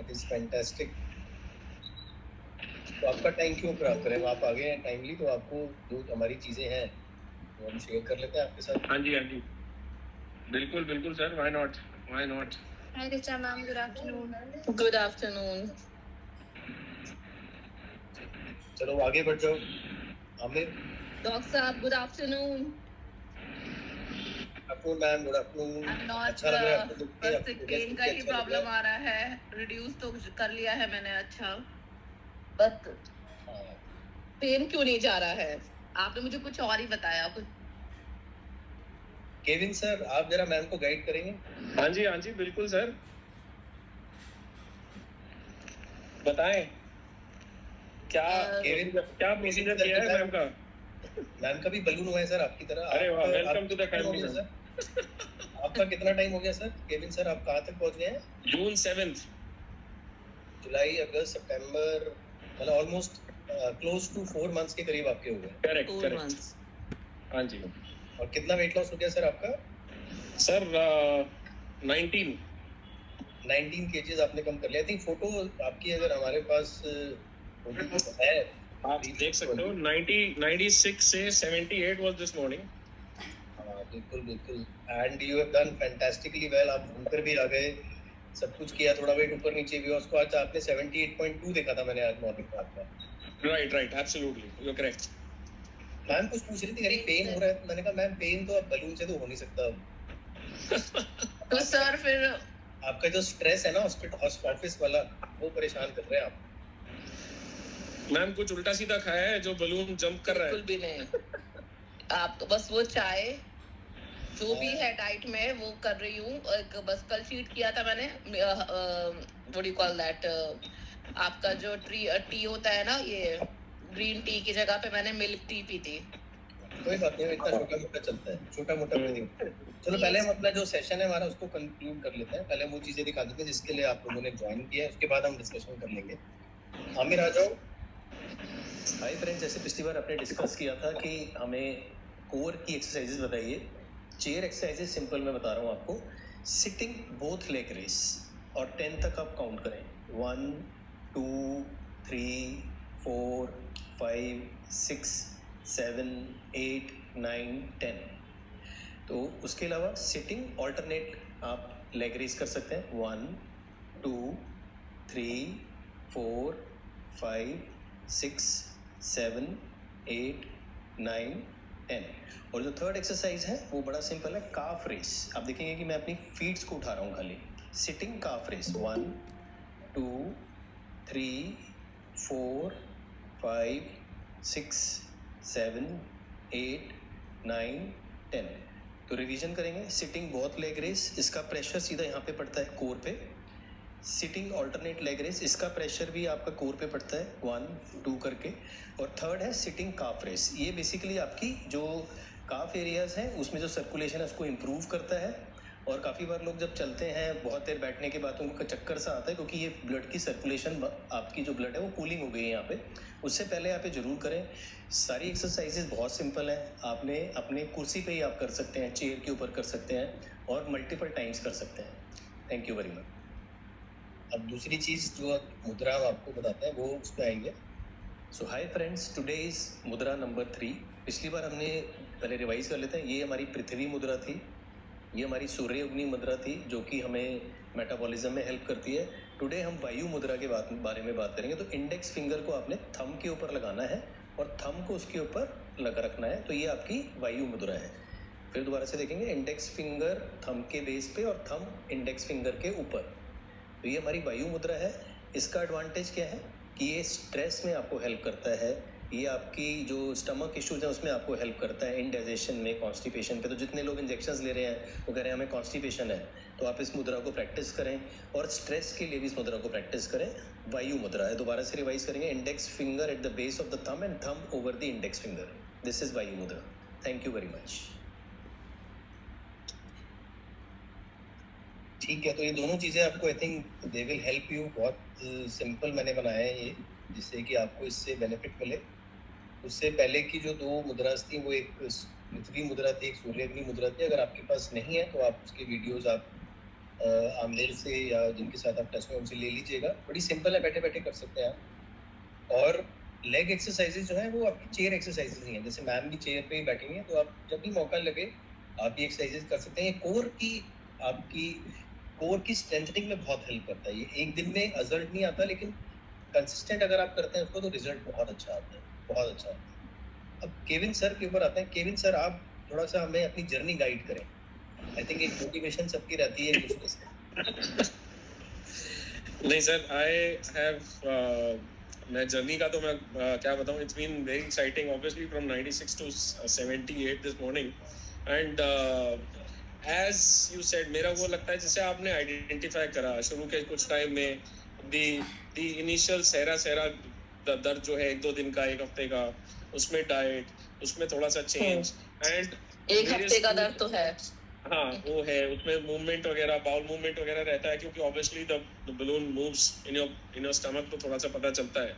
That is fantastic. तो आपका time क्यों खराब करें, आप आ गए हैं टाइमली, तो आपको जो हमारी चीजें हैं वो हम शेयर कर लेते हैं आपके साथ। हाँ जी बिल्कुल बिल्कुल sir, why not. Hi Richa ma'am, good afternoon. Good afternoon. चलो आगे बढ़ जाओ। आमिर। Doc साहब, good afternoon. आपको ma'am good afternoon. I'm not, अच्छा लग रहा है आपको देख के, बस आपको पेन का ही प्रॉब्लम आ रहा है। रिड्यूस तो कर लिया है मैंने, अच्छा, बट पेन क्यों नहीं जा रहा है? आपने मुझे कुछ और ही बताया कुछ। केविन सर, आप जरा मैम को गाइड करेंगे? हाँ जी बिल्कुल सर, बताएं क्या प्रोसीजर किया है मैम का? मैम का भी बलून हुआ है सर आपकी तरह। अरे वाह, welcome to the family sir. आपका कितना टाइम हो गया सर? केविन सर, आप कहाँ तक पहुँच गए हैं? जून 7th। जुलाई, अगस्त, सितंबर, मतलब ऑलमोस्ट क्लोज टू 4 मंथ्स के करीब आपके हो गए। करेक्ट। हाँ जी। और कितना वेट लॉस हो गया सर आपका? सर 19 केजीज आपने कम कर लिया। आई थिंक फोटो आपकी अगर हमारे पास है, आप देख सकते हो। 96 से 78 वाज दिस मॉर्निंग। बिल्कुल। And you have done fantastically well. आप घूमकर भी आ गए, सब कुछ किया, थोड़ा वेट ऊपर नीचे भी। उसको आज आपने 78.2 देखा था मैंने आज मॉर्निंग में आपका। Right, absolutely, you are correct. Ma'am कुछ पूछ रही थी, यानी पेन हो रहा है। मैंने कहा मैम पेन तो अब बलून से तो हो नहीं सकता। तो सर फिर आपका जो स्ट्रेस है ना ऑफिस वाला, वो परेशान कर रहे हैं आप। मैम कुछ उल्टा सीधा खाया है जो बलून जंप कर रहा है? बिल्कुल भी नहीं। आप तो बस वो चाय जो भी है डाइट में वो कर रही हूँ। बस कल शीट किया था मैंने, what do you call that, आपका जो टी होता है ना, ये ग्रीन टी की जगह पे मैंने मिल्क टी पी थी। कोई बात नहीं, इतना छोटा मोटा चलता है, छोटा मोटा ब्रीदिंग। चलो पहले हम अपना जो सेशन है हमारा उसको कंक्लूड कर लेते हैं। पहले हम वो चीजें दिखा देते हैं जिसके लिए आप लोगों ने ज्वाइन किया है, उसके बाद हम डिस्कशन कर लेंगे। आमिर आ जाओ। हाय फ्रेंड्स, जैसे पिछली बार आपने डिस्कस किया था कि हमें कोर की एक्सरसाइजेस बताइए। चेयर एक्सरसाइजेस सिंपल मैं बता रहा हूँ आपको। सिटिंग बोथ लेग रेस, और 10 तक आप काउंट करें। 1 2 3 4 5 6 7 8 9 10। तो उसके अलावा सिटिंग ऑल्टरनेट आप लेग रेस कर सकते हैं। 1 2 3 4 5 6 7 8 9 10। और जो थर्ड एक्सरसाइज है वो बड़ा सिंपल है, काफ रेस। आप देखेंगे कि मैं अपनी फीट्स को उठा रहा हूँ खाली। सिटिंग काफ रेस। 1 2 3 4 5 6 7 8 9 10। तो रिवीजन करेंगे। सिटिंग बोथ लेग रेस, इसका प्रेशर सीधा यहाँ पे पड़ता है कोर पे। सिटिंग ऑल्टरनेट लेग रेस, इसका प्रेशर भी आपका कोर पे पड़ता है 1 2 करके। और थर्ड है सिटिंग काफ रेस। ये बेसिकली आपकी जो काफ एरियाज हैं उसमें जो सर्कुलेशन है उसको इम्प्रूव करता है। और काफ़ी बार लोग जब चलते हैं बहुत देर बैठने के बाद उनको चक्कर सा आता है, क्योंकि ये ब्लड की सर्कुलेशन, आपकी जो ब्लड है वो कूलिंग हो गई है यहाँ पे। उससे पहले आप ये ज़रूर करें। सारी एक्सरसाइजेज बहुत सिंपल है, आपने अपने कुर्सी पे ही आप कर सकते हैं, चेयर के ऊपर कर सकते हैं, और मल्टीपल टाइम्स कर सकते हैं। Thank you very much. अब दूसरी चीज़ जो मुद्रा हम आपको बताते हैं वो उस पर आएंगे। सो हाय फ्रेंड्स, टुडे इज़ मुद्रा नंबर 3। पिछली बार हमने, पहले रिवाइज कर लेते हैं। ये हमारी पृथ्वी मुद्रा थी, ये हमारी सूर्य अग्नि मुद्रा थी जो कि हमें मेटाबॉलिज्म में हेल्प करती है। टुडे हम वायु मुद्रा के बारे में बात करेंगे। तो इंडेक्स फिंगर को आपने थंब के ऊपर लगाना है और थंब को उसके ऊपर लगा रखना है। तो ये आपकी वायु मुद्रा है। फिर दोबारा से देखेंगे, इंडेक्स फिंगर थंब के बेस पे और थंब इंडेक्स फिंगर के ऊपर। तो ये हमारी वायु मुद्रा है। इसका एडवांटेज क्या है कि ये स्ट्रेस में आपको हेल्प करता है। ये आपकी जो स्टमक इश्यूज हैं उसमें आपको हेल्प करता है, इंडाइजेशन में, कॉन्स्टिपेशन पे। तो जितने लोग इंजेक्शंस ले रहे हैं वो कह रहे हैं हमें कॉन्स्टिपेशन है, तो आप इस मुद्रा को प्रैक्टिस करें। और स्ट्रेस के लिए भी इस मुद्रा को प्रैक्टिस करें। वायु मुद्रा है, दोबारा से रिवाइज करेंगे। Index finger at the base of the thumb and thumb over the index finger. This is वायु मुद्रा। Thank you very much. ठीक है, तो ये दोनों चीज़ें आपको I think they will help you. बहुत सिंपल मैंने बनाया है ये, जिससे कि आपको इससे बेनिफिट मिले। उससे पहले की जो 2 मुद्रास थी वो एक पृथ्वी मुद्रा थी, एक सूर्य अग्नि मुद्रा थी। अगर आपके पास नहीं है तो आप उसके वीडियोस आप आमलेर से या जिनके साथ आप टच में उनसे ले लीजिएगा। बड़ी सिंपल है, बैठे बैठे कर सकते हैं आप। और लेग एक्सरसाइजेज जो है वो आपकी चेयर एक्सरसाइजेज नहीं है, जैसे मैम भी चेयर पे ही बैठेंगे तो आप जब भी मौका लगे आप ये एक्सरसाइजेज कर सकते हैं। ये आपकी कोर की स्ट्रेंथनिंग में बहुत हेल्प करता है। ये एक दिन में रिजल्ट नहीं आता, लेकिन कंसिस्टेंट अगर आप करते हैं उसको तो रिजल्ट बहुत अच्छा आता है, बहुत अच्छा आता है। अब केविन सर के ऊपर आते हैं। केविन सर, आप थोड़ा सा हमें अपनी जर्नी गाइड करें। आई थिंक एक मोटिवेशन सबकी रहती है दूसरे से। नहीं सर, आई हैव मैं जर्नी का तो मैं क्या बताऊं, it's been very exciting obviously from 96 to 78 this morning. And as you said, मेरा वो लगता है जैसे आपने आइडेंटिफाई करा शुरू के कुछ टाइम में दी इनिशियल सहरा दर्द जो है 1-2 दिन का, 1 हफ्ते का, उसमें डाइट, उसमें थोड़ा सा चेंज, एंड 1 हफ्ते का दर्द तो है। हाँ वो है, उसमें मूवमेंट वगैरह, बाउल मूवमेंट वगैरह रहता है, क्योंकि obviously the balloon moves in your stomach, तो थोड़ा सा पता चलता है।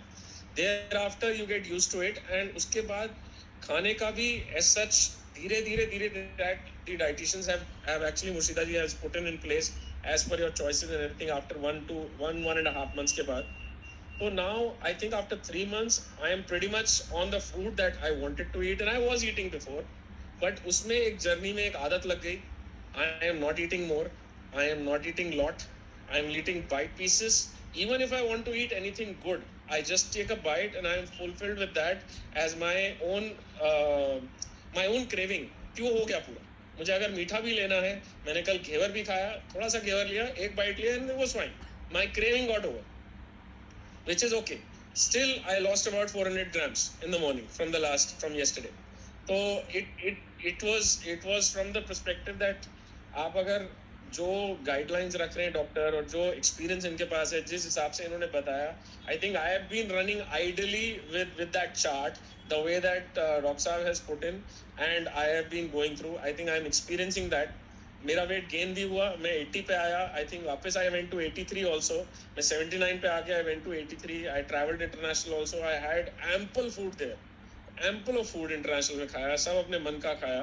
Thereafter you get used to it, and उसके बाद खाने का भी एज सच धीरे that the dietitians have actually, Murshida ji has put in place as per your choices and everything after 1.5 months के बाद। So now I think after 3 months I am pretty much on the food that I wanted to eat and I was eating before, but उसमें एक journey में एक आदत लग गई। I am not eating more, I am not eating lot, I am eating bite pieces. Even if I want to eat anything good, I just take a bite and I am fulfilled with that as my own craving। क्यों हो गया पूरा। मुझे अगर मीठा भी लेना है, मैंने कल घेवर भी खाया, थोड़ा सा घेवर लिया, एक बाइट लिया, and it was fine. My craving got over, which is okay. Still, I lost about 400 grams in the morning from yesterday. So it was from the perspective that आप अगर जो गाइडलाइंस रख रहे हैं डॉक्टर और जो experience इनके पास है, जिस हिसाब से इन्होंने बताया, I think I have been running idly with that chart, the way that Roxab has put in, and I have been going through. I think I am experiencing that. मेरा वेट गेन भी हुआ, मैं 80 पे आया, I think वापस आई went to 83 also, मैं 79 पे आके I went to 83, I travelled international also, I had ample food there, ample of food international में खाया, सब अपने मन का खाया,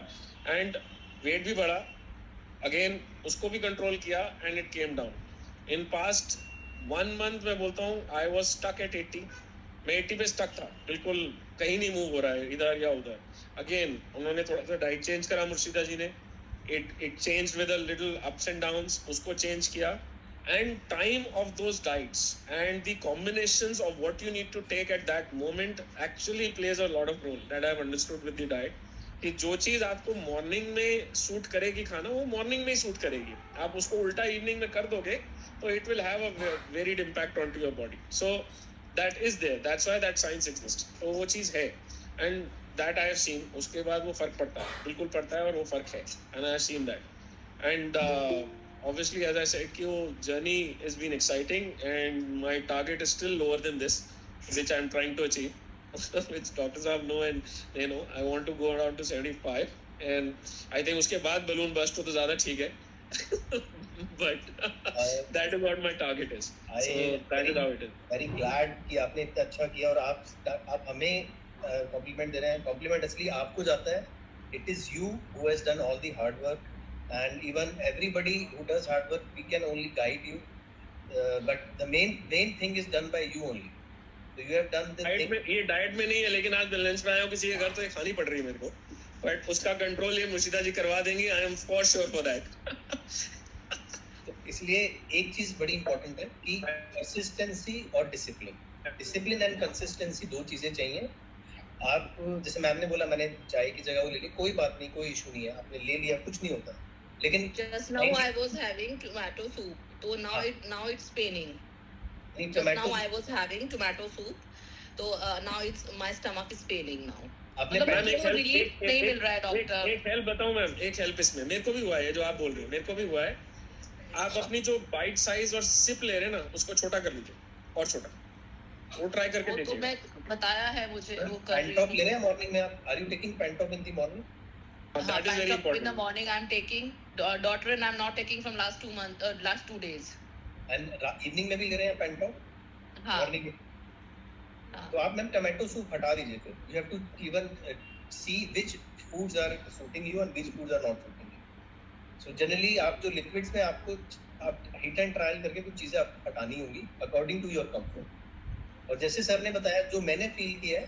एंड वेट भी बढ़ा, अगेन उसको भी कंट्रोल किया, and it came down. In past 1 month मैं बोलता हूँ आई वॉज स्टक एट 80, मैं 80 पे स्टक था, बिल्कुल कहीं नहीं मूव हो रहा है इधर या उधर। अगेन उन्होंने थोड़ा सा डाइट चेंज करा मुर्शिदा जी ने, it changed with a little ups and downs, उसको चेंज किया, and time of those diets and the combinations of what you need to take at that moment actually plays a lot of role that I have understood with the diet, कि जो चीज आपको morning में suit करेगी खाना, वो morning में ही suit करेगी, आप उसको उल्टा इवनिंग में कर दोगे तो it will have a varied impact onto your body, so that is there, that's why that science exists, तो वो चीज है, and that I have seen, उसके बाद वो फर्क पड़ता है, बिल्कुल पड़ता है, और वो फर्क है, and I have seen that, and obviously as I said कि वो journey has been exciting, and my target is still lower than this, which I am trying to achieve, which doctors have know, and they know I want to go around to 75, and I think उसके बाद balloon burst हो तो ज़्यादा ठीक है, but that is what my target is, so that is how it is. Very glad कि आपने इतना अच्छा किया, और आप हमें कॉम्प्लीमेंट दे रहे हैं। कॉम्प्लीमेंट असली आपको जाता है, it is you who has done all the hard work, and even everybody who does hard work, we can only guide you, but the main thing is done by you only, so you have done the thing. ये diet में नहीं है, लेकिन आज balance में आया हूं किसी के घर, तो ये खानी पड़ रही है मेरे को, बट उसका कंट्रोल ये मुर्शिदा जी करवा देंगी, I am for sure for that. तो इसलिए एक चीज बड़ी इंपॉर्टेंट है कि कंसिस्टेंसी और डिसिप्लिन एंड कंसिस्टेंसी, 2 चीजें चाहिए। आप जैसे मैम ने बोला मैंने चाय की जगह वो ले ली, कोई बात नहीं, कोई इशू नहीं है, आपने ले लिया, कुछ नहीं होता, लेकिन just now I was having tomato soup, so now it's paining. Just now I was having tomato soup, so now it's my stomach is paining now. आपने रिलीफ नहीं मिल रहा है डॉक्टर। एक हेल्प बताऊं मैम, एक हेल्प इसमें मेरे को भी हुआ है, जो आप बोल रहे हो मेरे को भी हुआ है। आप अपनी जो बाइट साइज और सिप ले रहे हैं ना, उसको छोटा कर लीजिए, और छोटा, वो ट्राई करके देखिए। तो मैं बताया है मुझे, वो कर रही पेंटॉप ले रहे हैं मॉर्निंग में आप? Are you taking Pantop in the morning? That is very important. In the morning I'm taking, daughter and I'm not taking from last 2 months, last 2 days. And evening में भी ले रहे हैं पेंटॉप? हाँ। मॉर्निंग में? तो आप मैम टोमेटो सूप हटा दीजिए फिर। You have to even see which foods are suiting you and which foods are not suiting you. So generally आप जो लिक्विड्स में आपको आप हिट एंड ट्रायल करके कुछ चीजें आपको हटानी होंगी अकॉर्डिंग टू योर कंफर्ट। और जैसे सर ने बताया, जो मैंने फील किया है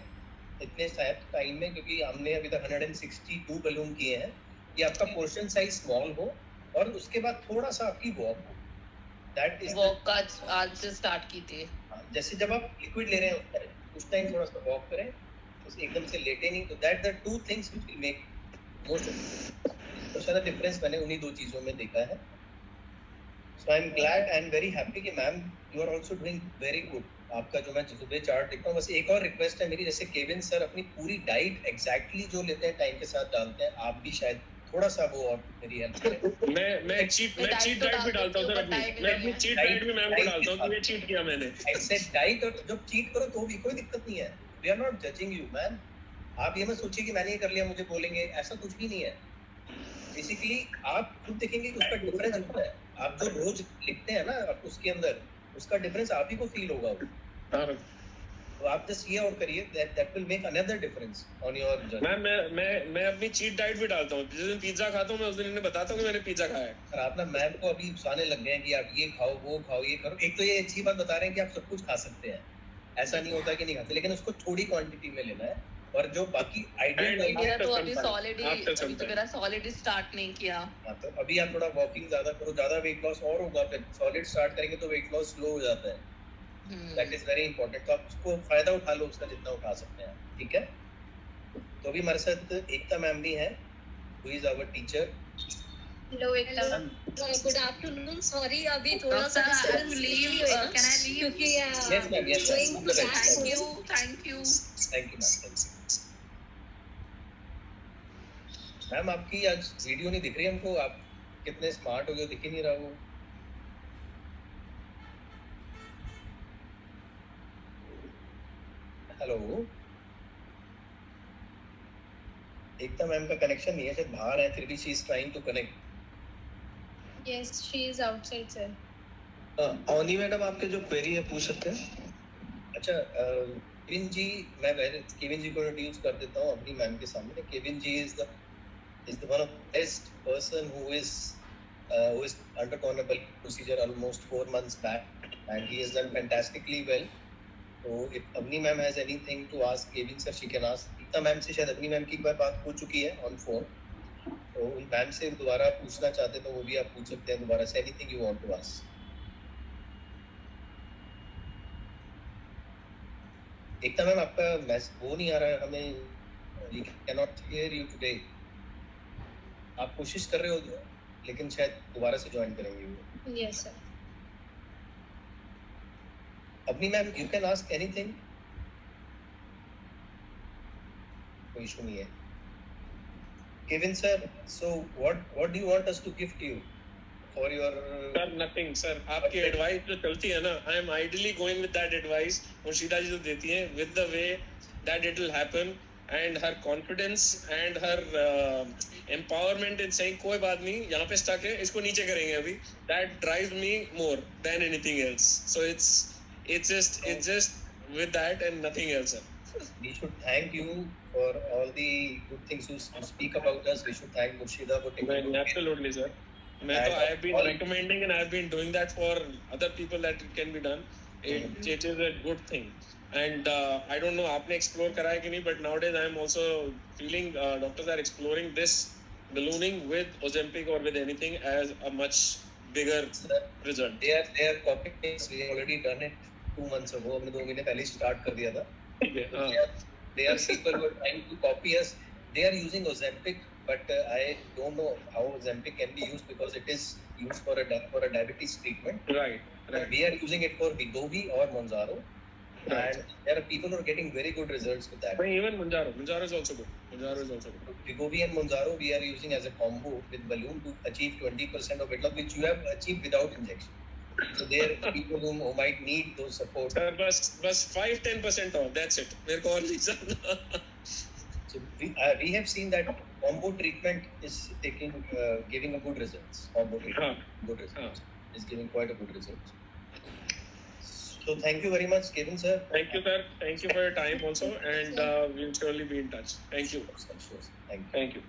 इतने टाइम में, क्योंकि हमने अभी तक 162 बलून किए हैं, कि आपका पोर्शन साइज स्मॉल हो और उसके बाद थोड़ा सा आपकी वॉक हो। दैट इज वॉक का आज से स्टार्ट की थी। जैसे जब आप लिक्विड ले रहे हैं उस टाइम थोड़ा सा वॉक करें, तो एकदम से लेटे नहीं। तो that the two things which will make most तो सारा डिफरेंस मैंने उन्हीं दो चीजों में देखा है। So I am glad and very happy कि ma'am you are also doing very good. आपका जो मैं सुबह चार्ट देखता हूँ, बस एक और रिक्वेस्ट है मेरी, जैसे केविन सर अपनी पूरी डाइट एग्जैक्टली जो लेते हैं टाइम के साथ डालते हैं, आप भी शायद थोड़ा सा वो और मेरी हेल्प करें। मैं चीट डाइट भी डालता हूँ सर अपनी। मैं अपनी चीट डाइट भी मैम को डालता हूँ कि ये चीट किया मैंने। आई सेड डाइट, और जब चीट करो तो भी कोई दिक्कत नहीं है। We are not judging you ma'am. आप ये मत सोचिए कि मैंने ये कर लिया मुझे बोलेंगे, ऐसा कुछ भी नहीं है। बेसिकली आप खुद देखेंगे कि उसका डिफरेंस होता है। आप जो रोज लिखते हैं ना, आप उसके अंदर उसका डिफरेंस आप ही को फील होगा। तो आप जस्ट ये और करिए, that will make another difference on your journey. मैं अपनी चीट डाइट भी डालता हूँ। जिस दिन पिज्जा खाता हूँ मैं उस दिन इन्हें बताता हूँ कि मैंने पिज्जा खाया है। और आप ना मैम को अभी उकसाने लग गए हैं कि आप ये खाओ वो खाओ ये करो। एक तो ये अच्छी बात बता रहे हैं कि आप सब कुछ खा सकते हैं, ऐसा नहीं होता कि नहीं खाते, लेकिन उसको थोड़ी क्वांटिटी में लेना है। और जो बाकी आइडियल मेरा तो अभी सॉलिड स्टार्ट नहीं किया। हाँ, तो अभी आप थोड़ा वॉकिंग ज्यादा करो, ज्यादा वेट लॉस और होगा। फिर सॉलिड स्टार्ट करेंगे तो वेट लॉस स्लो हो जाता है। That is very important. तो आप उसको फायदा उठा लो उसका जितना उठा सकते हैं, ठीक है। तो अभी हमारे साथ एकता मैम भी है, who is our teacher. Hello Ekta ma'am. Good afternoon. Sorry अभी थोड़ा सा लीव। Can I leave? क्योंकि yes ma'am, yes thank you thank you ma'am. Ma'am आपकी आज वीडियो नहीं दिख रही हमको, आप कितने स्मार्ट हो गए, दिख ही नहीं रहा वो। हेलो, एकता मैम का कनेक्शन नहीं है, शायद बाहर है, फिर भी she is trying to connect. Yes, she is outside sir. Avni madam आपके जो क्वेरी है पूछ सकते हैं। अच्छा केविन जी, मैं केविन जी को इंट्रोड्यूस कर देता हूँ अपनी मैम के सामने। Kevin ji is the one of the best person who is undergone a procedure almost 4 months back, and he has done fantastically well. So if Avni ma'am has anything to ask Kevin sir, she can ask. Ekta ma'am से शायद Avni ma'am की एक बार बात हो चुकी है on phone, तो उन मैम से दोबारा पूछना चाहते तो वो भी आप पूछ सकते हैं दोबारा से, anything you want to ask. Ekta ma'am आपका मैसेज वो नहीं आ रहा है हमें, we cannot hear you today. आप कोशिश कर रहे हो लेकिन शायद दोबारा से ज्वाइन करेंगे वो। Yes sir. अपनी ma'am you can ask anything, कोई इशू नहीं है। Kevin sir, so what do you want us to gift you for your? Sir nothing sir, आपकी एडवाइस जो चलती है ना, I am ideally going with that advice. Murshida ji जो देती हैं, with the way that it will happen, and her confidence and her empowerment in saying कोई बात नहीं, यहाँ पे stuck है, इसको नीचे करेंगे अभी, that drives me more than anything else. So it's just with that and nothing else. We should thank you for all the good things you speak about us. We should thank Murshida for taking absolutely sir. मैं तो I have been recommending and I have been doing that for other people that it can be done. It is a good thing. And I don't know आपने explore करा है कि नहीं, but nowadays I am also feeling doctors are exploring this ballooning with Ozempic or with anything as a much bigger result. They are copying this. We already done it 2 months ago. हमने 2 महीने पहले start कर दिया था. They are people who are trying to copy us. They are using Ozempic, but I don't know how Ozempic can be used because it is used for a diabetes treatment. Right. We are using it for Wegovy or Mounjaro. Right. And there are people who are getting very good results with that. But even Mounjaro is also good. Wegovy and Mounjaro we are using as a combo with balloon to achieve 20% of weight loss, which you have achieved without injection. So there are people who might need those support. Sir, बस 5-10% off. That's it. मेरे को और नहीं जानना. So we have seen that combo treatment is giving a good results. Combo treatment, good results. Is giving quite a good results. So thank you very much, Kevin sir. Thank you, sir. Thank you for your time also, and we'll surely be in touch. Thank you. Sure. Thank you. Thank you.